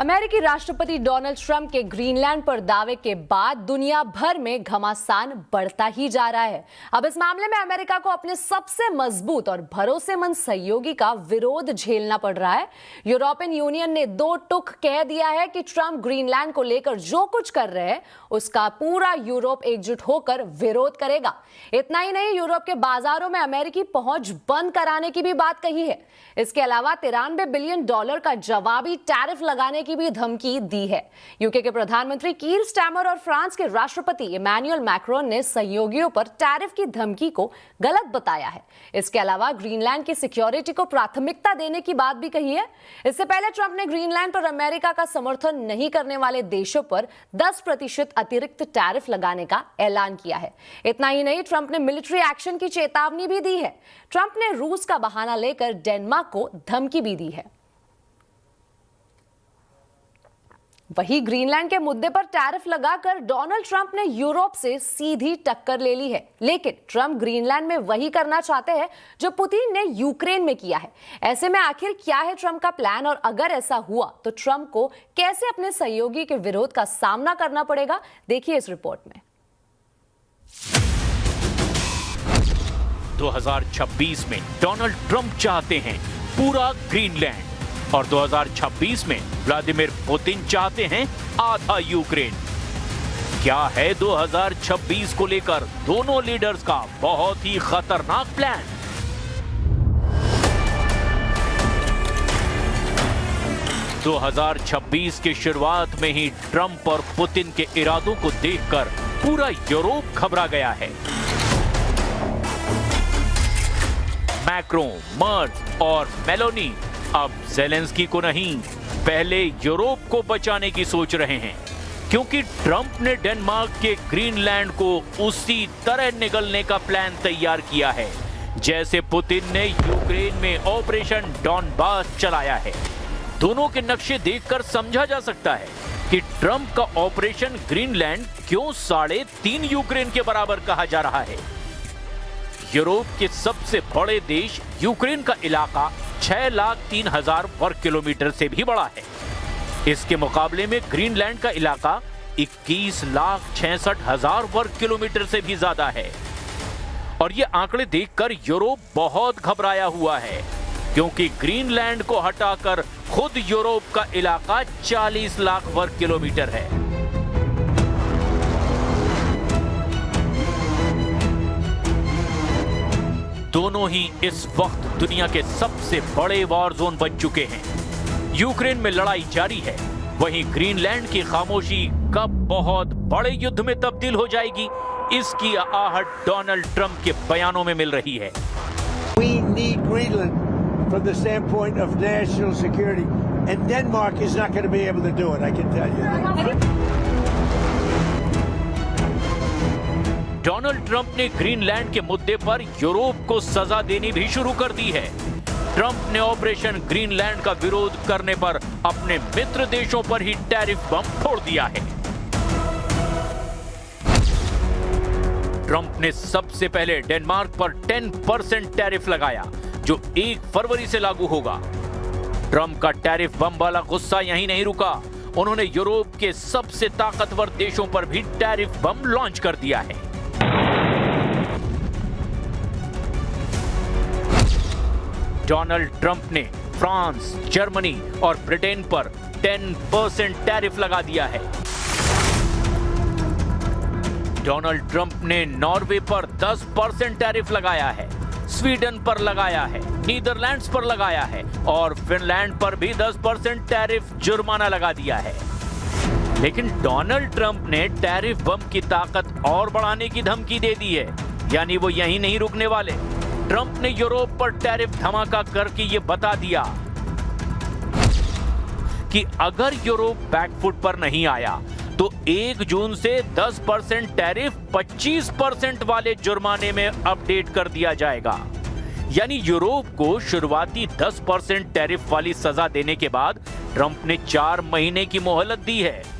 अमेरिकी राष्ट्रपति Donald Trump के ग्रीनलैंड पर दावे के बाद दुनिया भर में घमासान बढ़ता ही जा रहा है। अब इस मामले में अमेरिका को अपने सबसे मजबूत और भरोसेमंद सहयोगी का विरोध झेलना पड़ रहा है। यूरोपियन यूनियन ने दो टूक कह दिया है कि ट्रंप ग्रीनलैंड को लेकर जो कुछ कर रहे हैं उसका पूरा यूरोप एकजुट होकर विरोध करेगा। इतना ही नहीं, यूरोप के बाजारों में अमेरिकी पहुंच बंद कराने की भी बात कही है। इसके अलावा $93 बिलियन का जवाबी टैरिफ लगाने की भी धमकी दी है। यूके के प्रधानमंत्री कीर स्टारमर और फ्रांस के राष्ट्रपति इमैनुअल मैक्रोन ने सहयोगियों पर टैरिफ की धमकी को गलत बताया है। इसके अलावा ग्रीनलैंड की सिक्योरिटी को प्राथमिकता देने की बात भी कही है। इससे पहले ट्रंप ने ग्रीनलैंड पर अमेरिका का समर्थन नहीं करने वाले देशों पर 10% अतिरिक्त टैरिफ लगाने का ऐलान किया है। इतना ही नहीं, ट्रंप ने मिलिट्री एक्शन की चेतावनी भी दी है। ट्रंप ने रूस का बहाना लेकर डेनमार्क को धमकी भी दी है। वहीं ग्रीनलैंड के मुद्दे पर टैरिफ लगाकर डोनाल्ड ट्रंप ने यूरोप से सीधी टक्कर ले ली है। लेकिन ट्रंप ग्रीनलैंड में वही करना चाहते हैं जो पुतिन ने यूक्रेन में किया है। ऐसे में आखिर क्या है ट्रंप का प्लान, और अगर ऐसा हुआ तो ट्रंप को कैसे अपने सहयोगी के विरोध का सामना करना पड़ेगा, देखिए इस रिपोर्ट में। 2026 में डोनाल्ड ट्रंप चाहते हैं पूरा ग्रीनलैंड और 2026 में व्लादिमीर पुतिन चाहते हैं आधा यूक्रेन। क्या है 2026 को लेकर दोनों लीडर्स का बहुत ही खतरनाक प्लान? दो 2026 की शुरुआत में ही ट्रंप और पुतिन के इरादों को देखकर पूरा यूरोप घबरा गया है। मैक्रोन, मर्ज और मेलोनी अब ज़ेलेंस्की को नहीं, पहले यूरोप को बचाने की सोच रहे हैं, क्योंकि ट्रंप ने डेनमार्क के ग्रीनलैंड को उसी तरह निगलने का प्लान तैयार किया है जैसे पुतिन ने यूक्रेन में ऑपरेशन डॉनबास चलाया है। दोनों के नक्शे देखकर समझा जा सकता है कि ट्रंप का ऑपरेशन ग्रीनलैंड क्यों 3.5 यूक्रेन के बराबर कहा जा रहा है। यूरोप के सबसे बड़े देश यूक्रेन का इलाका 6,03,000 वर्ग किलोमीटर से भी बड़ा है। इसके मुकाबले में ग्रीनलैंड का इलाका 21,66,000 वर्ग किलोमीटर से भी ज्यादा है। और ये आंकड़े देखकर यूरोप बहुत घबराया हुआ है, क्योंकि ग्रीनलैंड को हटाकर खुद यूरोप का इलाका 40 लाख वर्ग किलोमीटर है। दोनों ही इस वक्त दुनिया के सबसे बड़े वॉर जोन बन चुके हैं। यूक्रेन में लड़ाई जारी है, वहीं ग्रीनलैंड की खामोशी कब बहुत बड़े युद्ध में तब्दील हो जाएगी, इसकी आहट डोनाल्ड ट्रंप के बयानों में मिल रही है। We need Greenland from the standpoint of national security, and Denmark is not going to be able to do it, I can tell you. Donald Trump ने ग्रीनलैंड के मुद्दे पर यूरोप को सजा देनी भी शुरू कर दी है। ट्रंप ने ऑपरेशन ग्रीनलैंड का विरोध करने पर अपने मित्र देशों पर ही टैरिफ बम फोड़ दिया है। ट्रंप ने सबसे पहले डेनमार्क पर 10% टैरिफ लगाया, जो 1 फरवरी से लागू होगा। ट्रंप का टैरिफ बम वाला गुस्सा यहीं नहीं रुका, उन्होंने यूरोप के सबसे ताकतवर देशों पर भी टैरिफ बम लॉन्च कर दिया है। डोनाल्ड ट्रंप ने फ्रांस, जर्मनी और ब्रिटेन पर 10% टैरिफ लगा दिया है। डोनाल्ड ट्रंप ने नॉर्वे पर 10% टैरिफ लगाया है, स्वीडन पर लगाया है, नीदरलैंड्स पर लगाया है और फिनलैंड पर भी 10% टैरिफ जुर्माना लगा दिया है। लेकिन डोनाल्ड ट्रंप ने टैरिफ बम की ताकत और बढ़ाने की धमकी दे दी है, यानी वो यहीं नहीं रुकने वाले। ट्रंप ने यूरोप पर टैरिफ धमाका करके ये बता दिया कि अगर यूरोप बैकफुट पर नहीं आया तो 1 जून से 10% टैरिफ 25% वाले जुर्माने में अपडेट कर दिया जाएगा। यानी यूरोप को शुरुआती 10% टैरिफ वाली सजा देने के बाद ट्रंप ने 4 महीने की मोहलत दी है।